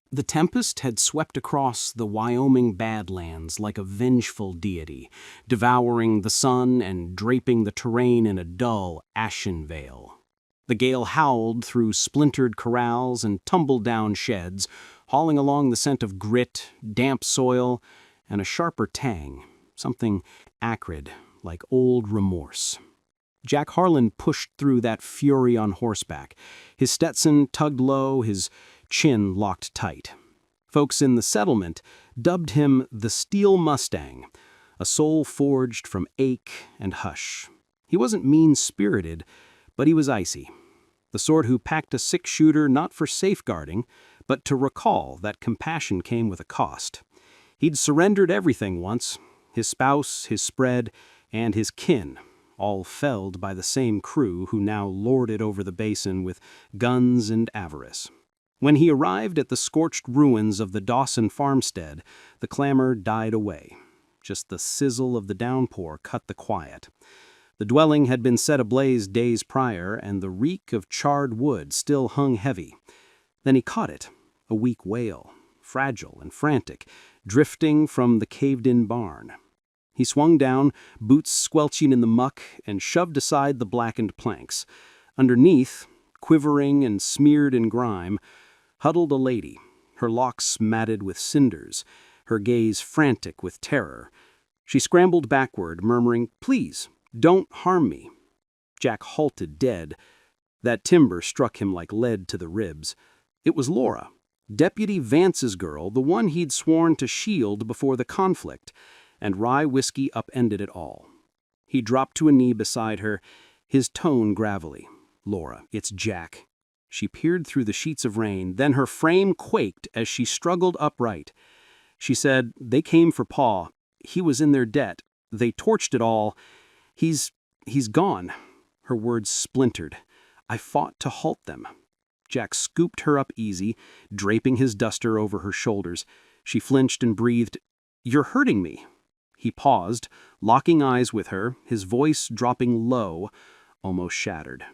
The tempest had swept across the Wyoming Badlands like a vengeful deity, devouring the sun and draping the terrain in a dull, ashen veil. The gale howled through splintered corrals and tumbled-down sheds, hauling along the scent of grit, damp soil, and a sharper tang, something acrid, like old remorse. Jack Harlan pushed through that fury on horseback, his Stetson tugged low, his chin locked tight. Folks in the settlement dubbed him the Steel Mustang, a soul forged from ache and hush. He wasn't mean-spirited, but he was icy. The sort who packed a six-shooter not for safeguarding, but to recall that compassion came with a cost. He'd surrendered everything once, his spouse, his spread, and his kin, all felled by the same crew who now lorded over the basin with guns and avarice. When he arrived at the scorched ruins of the Dawson farmstead, the clamor died away. Just the sizzle of the downpour cut the quiet. The dwelling had been set ablaze days prior, and the reek of charred wood still hung heavy. Then he caught it, a weak wail, fragile and frantic, drifting from the caved-in barn. He swung down, boots squelching in the muck, and shoved aside the blackened planks. Underneath, quivering and smeared in grime, huddled a lady, her locks matted with cinders, her gaze frantic with terror. She scrambled backward, murmuring, "Please, don't harm me." Jack halted dead. That timber struck him like lead to the ribs. It was Laura, Deputy Vance's girl, the one he'd sworn to shield before the conflict, and rye whiskey upended it all. He dropped to a knee beside her, his tone gravelly. "Laura, it's Jack." She peered through the sheets of rain, then her frame quaked as she struggled upright. She said, "They came for Pa. He was in their debt. They torched it all. He's gone." Her words splintered. "I fought to halt them." Jack scooped her up easy, draping his duster over her shoulders. She flinched and breathed, "You're hurting me." He paused, locking eyes with her, his voice dropping low, almost shattered.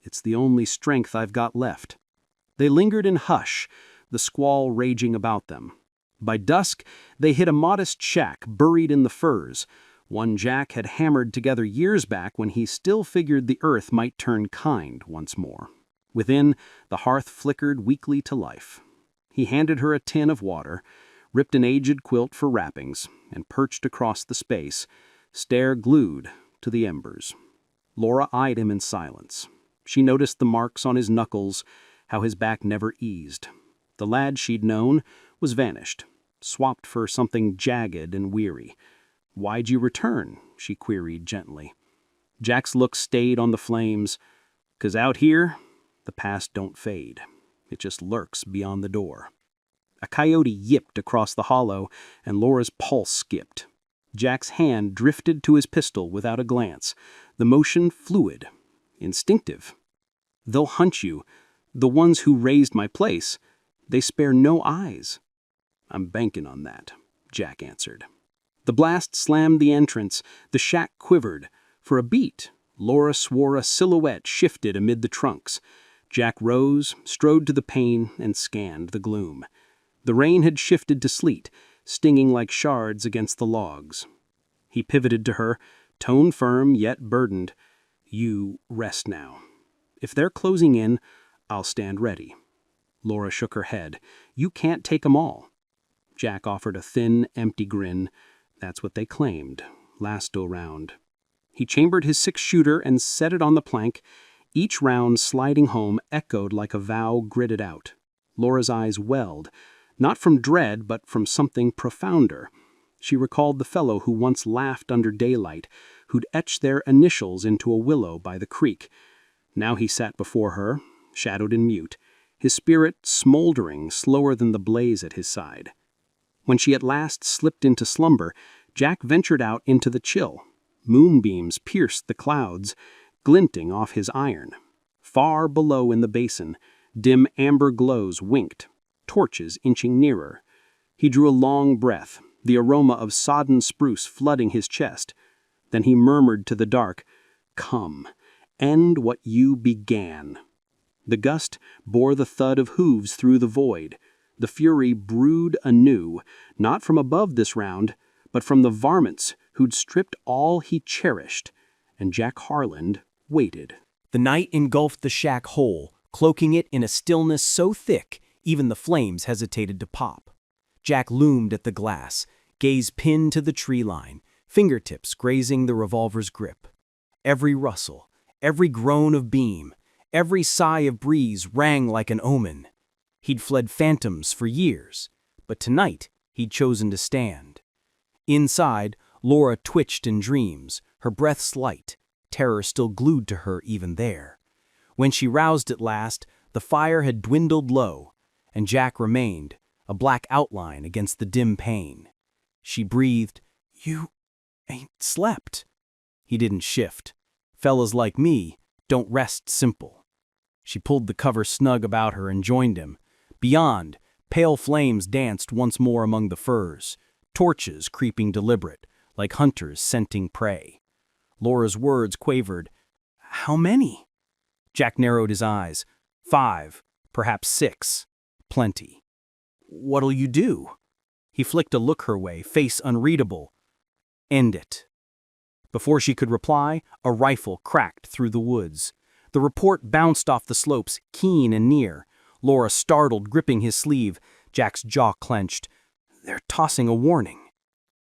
"It's the only strength I've got left." They lingered in hush, the squall raging about them. By dusk, they hit a modest shack buried in the firs, one Jack had hammered together years back when he still figured the earth might turn kind once more. Within, the hearth flickered weakly to life. He handed her a tin of water, ripped an aged quilt for wrappings, and perched across the space, stare glued to the embers. Laura eyed him in silence. She noticed the marks on his knuckles, how his back never eased. The lad she'd known was vanished, swapped for something jagged and weary. "Why'd you return?" she queried gently. Jack's look stayed on the flames. "'Cause out here, the past don't fade. It just lurks beyond the door." A coyote yipped across the hollow, and Laura's pulse skipped. Jack's hand drifted to his pistol without a glance, the motion fluid, instinctive. "They'll hunt you. The ones who raised my place. They spare no eyes." "I'm banking on that," Jack answered. The blast slammed the entrance, the shack quivered. For a beat, Laura swore a silhouette shifted amid the trunks. Jack rose, strode to the pane, and scanned the gloom. The rain had shifted to sleet, stinging like shards against the logs. He pivoted to her, tone firm yet burdened. "You rest now. If they're closing in, I'll stand ready." Laura shook her head. "You can't take 'em all." Jack offered a thin, empty grin. That's what they claimed, last go-round. He chambered his six-shooter and set it on the plank. Each round sliding home echoed like a vow gritted out. Laura's eyes welled, not from dread but from something profounder. She recalled the fellow who once laughed under daylight, who'd etched their initials into a willow by the creek. Now he sat before her, shadowed and mute, his spirit smoldering slower than the blaze at his side. When she at last slipped into slumber, Jack ventured out into the chill. Moonbeams pierced the clouds, glinting off his iron. Far below in the basin, dim amber glows winked, torches inching nearer. He drew a long breath, the aroma of sodden spruce flooding his chest. Then he murmured to the dark, "Come, end what you began." The gust bore the thud of hooves through the void. The fury brewed anew, not from above this round, but from the varmints who'd stripped all he cherished, and Jack Harland waited. The night engulfed the shack whole, cloaking it in a stillness so thick even the flames hesitated to pop. Jack loomed at the glass, gaze pinned to the tree line, fingertips grazing the revolver's grip. Every rustle, every groan of beam, every sigh of breeze rang like an omen. He'd fled phantoms for years, but tonight he'd chosen to stand. Inside, Laura twitched in dreams, her breath slight, terror still glued to her even there. When she roused at last, the fire had dwindled low, and Jack remained, a black outline against the dim pane. She breathed, "You ain't slept." He didn't shift. Fellas like me don't rest simple. She pulled the cover snug about her and joined him. Beyond, pale flames danced once more among the firs, torches creeping deliberate, like hunters scenting prey. Laura's words quavered, "How many?" Jack narrowed his eyes. 5, perhaps 6. Plenty. "What'll you do?" He flicked a look her way, face unreadable. "End it." Before she could reply, a rifle cracked through the woods. The report bounced off the slopes, keen and near. Laura startled, gripping his sleeve. Jack's jaw clenched. "They're tossing a warning."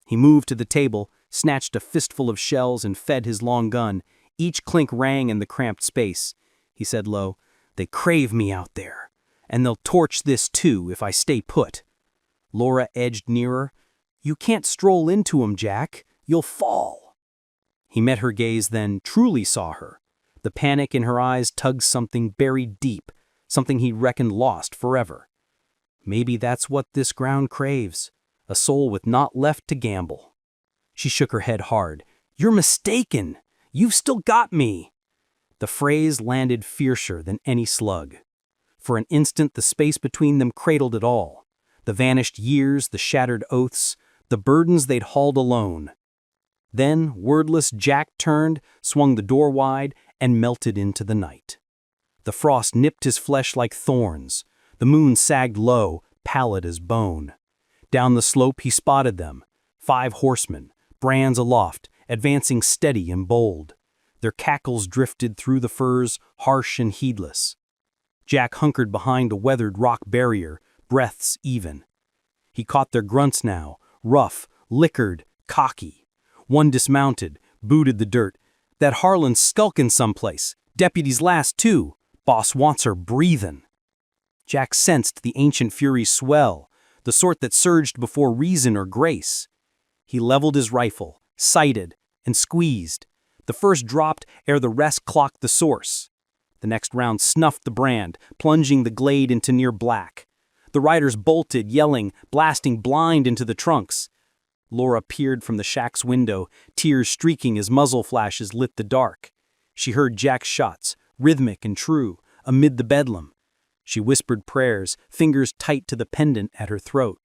He moved to the table, snatched a fistful of shells and fed his long gun. Each clink rang in the cramped space. He said low, "They crave me out there, and they'll torch this too if I stay put." Laura edged nearer. "You can't stroll into 'em, Jack. You'll fall." He met her gaze then, truly saw her. The panic in her eyes tugged something buried deep, something he reckoned lost forever. Maybe that's what this ground craves, a soul with naught left to gamble. She shook her head hard. "You're mistaken. You've still got me." The phrase landed fiercer than any slug. For an instant the space between them cradled it all. The vanished years, the shattered oaths, the burdens they'd hauled alone. Then, wordless, Jack turned, swung the door wide, and melted into the night. The frost nipped his flesh like thorns. The moon sagged low, pallid as bone. Down the slope he spotted them, 5 horsemen, brands aloft, advancing steady and bold. Their cackles drifted through the firs, harsh and heedless. Jack hunkered behind a weathered rock barrier, breaths even. He caught their grunts now, rough, liquored, cocky. One dismounted, booted the dirt. "That Harlan's skulking someplace. Deputy's last too. Boss wants her breathin'." Jack sensed the ancient fury swell, the sort that surged before reason or grace. He leveled his rifle, sighted, and squeezed. The first dropped ere the rest clocked the source. The next round snuffed the brand, plunging the glade into near black. The riders bolted, yelling, blasting blind into the trunks. Laura peered from the shack's window, tears streaking as muzzle flashes lit the dark. She heard Jack's shots, rhythmic and true, amid the bedlam. She whispered prayers, fingers tight to the pendant at her throat.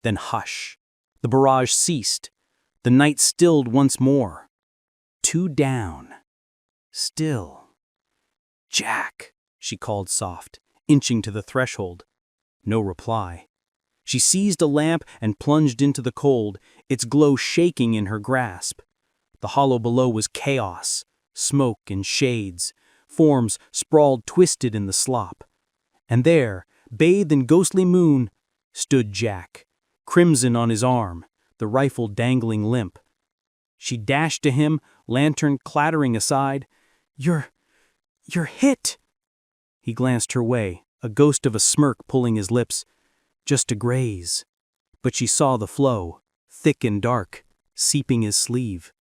Then hush. The barrage ceased. The night stilled once more. 2 down. Still. "Jack," she called soft, inching to the threshold. No reply. She seized a lamp and plunged into the cold, its glow shaking in her grasp. The hollow below was chaos, smoke and shades, forms sprawled twisted in the slop. And there, bathed in ghostly moon, stood Jack, crimson on his arm, the rifle dangling limp. She dashed to him, lantern clattering aside. You're hit." He glanced her way, a ghost of a smirk pulling his lips. "Just a graze." But she saw the flow, thick and dark, seeping his sleeve.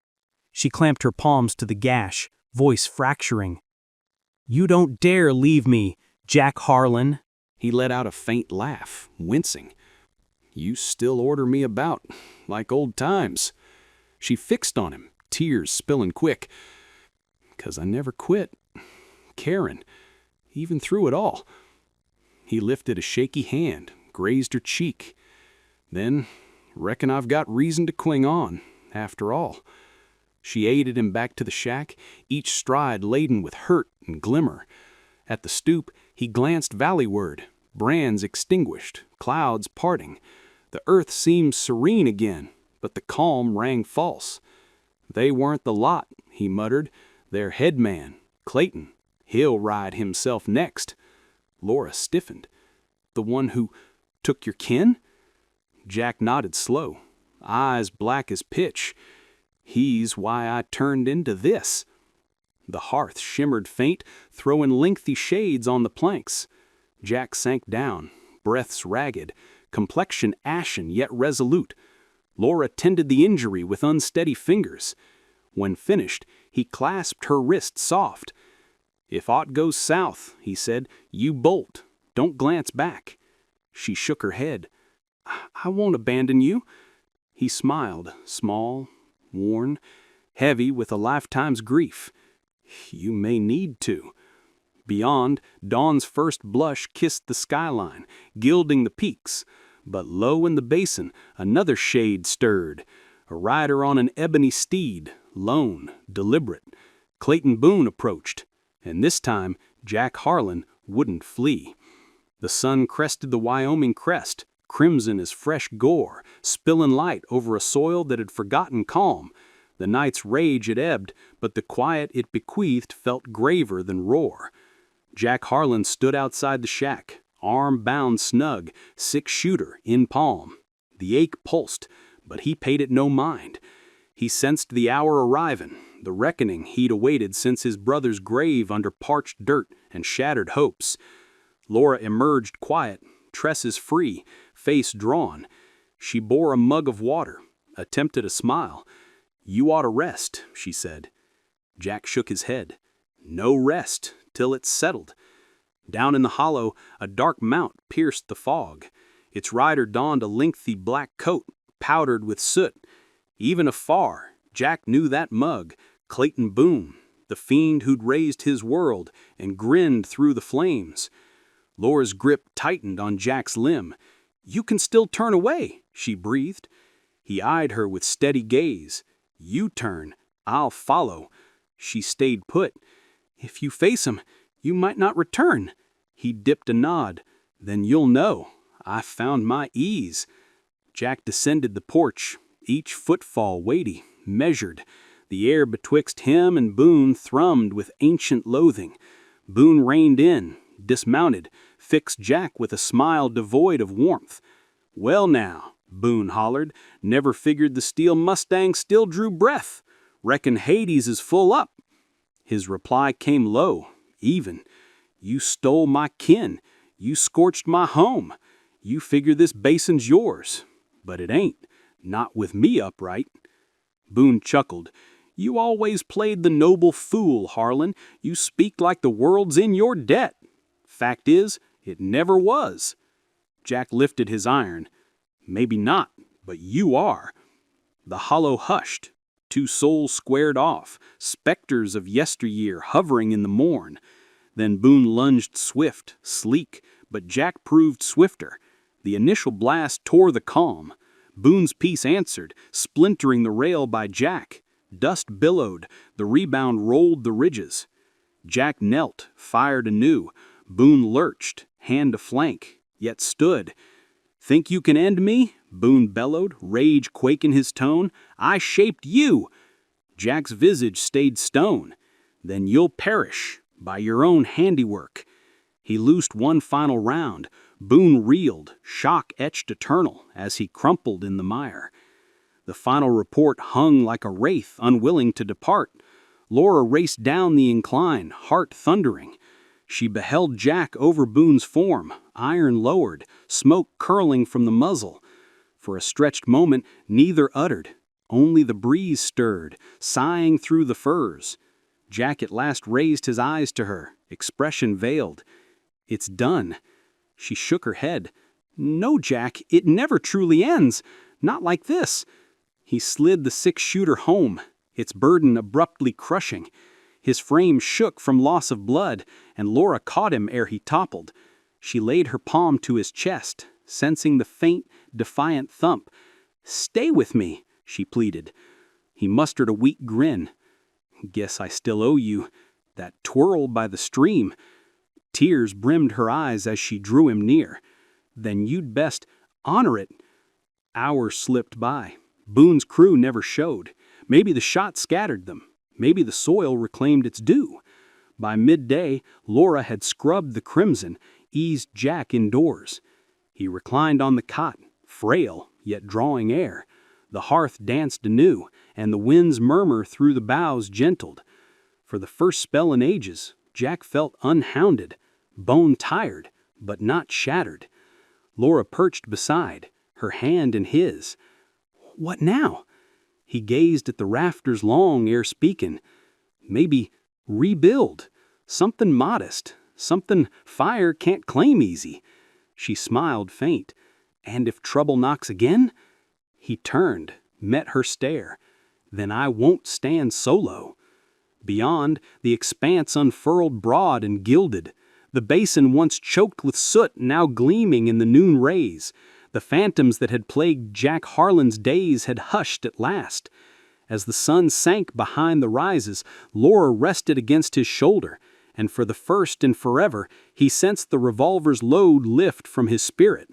She clamped her palms to the gash, voice fracturing. "You don't dare leave me, Jack Harlan." He let out a faint laugh, wincing. "You still order me about, like old times." She fixed on him, tears spilling quick. "'Cause I never quit. Caring, even through it all." He lifted a shaky hand, grazed her cheek. "Then, reckon I've got reason to cling on, after all." She aided him back to the shack, each stride laden with hurt and glimmer. At the stoop, he glanced valleyward, brands extinguished, clouds parting. The earth seemed serene again, but the calm rang false. "They weren't the lot," he muttered. "Their head man, Clayton, he'll ride himself next." Laura stiffened. "The one who took your kin?" Jack nodded slow, eyes black as pitch. "He's why I turned into this." The hearth shimmered faint, throwing lengthy shades on the planks. Jack sank down, breaths ragged, complexion ashen yet resolute. Laura tended the injury with unsteady fingers. When finished, he clasped her wrist soft. "If aught goes south," he said, "you bolt. Don't glance back." She shook her head. "I won't abandon you." He smiled, small, worn, heavy with a lifetime's grief. "You may need to." Beyond, dawn's first blush kissed the skyline, gilding the peaks. But low in the basin, another shade stirred. A rider on an ebony steed, lone, deliberate. Clayton Boone approached, and this time Jack Harlan wouldn't flee. The sun crested the Wyoming crest, crimson as fresh gore, spilling light over a soil that had forgotten calm. The night's rage had ebbed, but the quiet it bequeathed felt graver than roar. Jack Harlan stood outside the shack, arm bound snug, six-shooter in palm. The ache pulsed, but he paid it no mind. He sensed the hour arriving, the reckoning he'd awaited since his brother's grave under parched dirt and shattered hopes. Laura emerged quiet, tresses free, face drawn. She bore a mug of water, attempted a smile. "You ought to rest," she said. Jack shook his head. "No rest till it's settled." Down in the hollow, a dark mount pierced the fog. Its rider donned a lengthy black coat, powdered with soot. Even afar, Jack knew that mug, Clayton Boone, the fiend who'd raised his world and grinned through the flames. Laura's grip tightened on Jack's limb. "You can still turn away," she breathed. He eyed her with steady gaze. "You turn, I'll follow." She stayed put. "If you face him, you might not return." He dipped a nod. "Then you'll know. I found my ease." Jack descended the porch, each footfall weighty, measured. The air betwixt him and Boone thrummed with ancient loathing. Boone reined in, dismounted, fixed Jack with a smile devoid of warmth. "Well now," Boone hollered, "never figured the steel Mustang still drew breath. Reckon Hades is full up." His reply came low, even. "You stole my kin. You scorched my home. You figure this basin's yours. But it ain't. Not with me upright." Boone chuckled. "You always played the noble fool, Harlan. You speak like the world's in your debt. Fact is, it never was." Jack lifted his iron. "Maybe not, but you are." The hollow hushed. Two souls squared off, specters of yesteryear hovering in the morn. Then Boone lunged swift, sleek, but Jack proved swifter. The initial blast tore the calm. Boone's piece answered, splintering the rail by Jack. Dust billowed, the rebound rolled the ridges. Jack knelt, fired anew. Boone lurched, hand to flank, yet stood. "Think you can end me?" Boone bellowed, rage quake in his tone. "I shaped you." Jack's visage stayed stone. "Then you'll perish by your own handiwork." He loosed one final round. Boone reeled, shock etched eternal, as he crumpled in the mire. The final report hung like a wraith, unwilling to depart. Laura raced down the incline, heart thundering. She beheld Jack over Boone's form, iron lowered, smoke curling from the muzzle. For a stretched moment, neither uttered. Only the breeze stirred, sighing through the firs. Jack at last raised his eyes to her, expression veiled. "It's done." She shook her head. "No, Jack, it never truly ends. Not like this." He slid the six-shooter home, its burden abruptly crushing. His frame shook from loss of blood, and Laura caught him ere he toppled. She laid her palm to his chest, sensing the faint, defiant thump. "Stay with me," she pleaded. He mustered a weak grin. "Guess I still owe you. That twirl by the stream." Tears brimmed her eyes as she drew him near. Then you'd best honor it. Hours slipped by. Boone's crew never showed. Maybe the shot scattered them. Maybe the soil reclaimed its due. By midday, Laura had scrubbed the crimson, eased Jack indoors. He reclined on the cot, frail, yet drawing air. The hearth danced anew, and the wind's murmur through the boughs gentled. For the first spell in ages, Jack felt unhounded, bone-tired, but not shattered. Laura perched beside, her hand in his. What now? He gazed at the rafters long ere speaking. Maybe rebuild. Something modest. Something fire can't claim easy. She smiled faint. And if trouble knocks again? He turned, met her stare. Then I won't stand solo. Beyond, the expanse unfurled broad and gilded. The basin once choked with soot, now gleaming in the noon rays. The phantoms that had plagued Jack Harlan's days had hushed at last. As the sun sank behind the rises, Laura rested against his shoulder, and for the first and forever, he sensed the revolver's load lift from his spirit.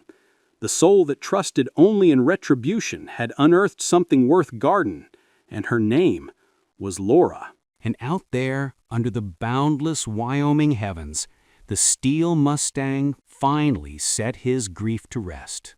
The soul that trusted only in retribution had unearthed something worth guarding, and her name was Laura. And out there, under the boundless Wyoming heavens, the steel Mustang finally set his grief to rest.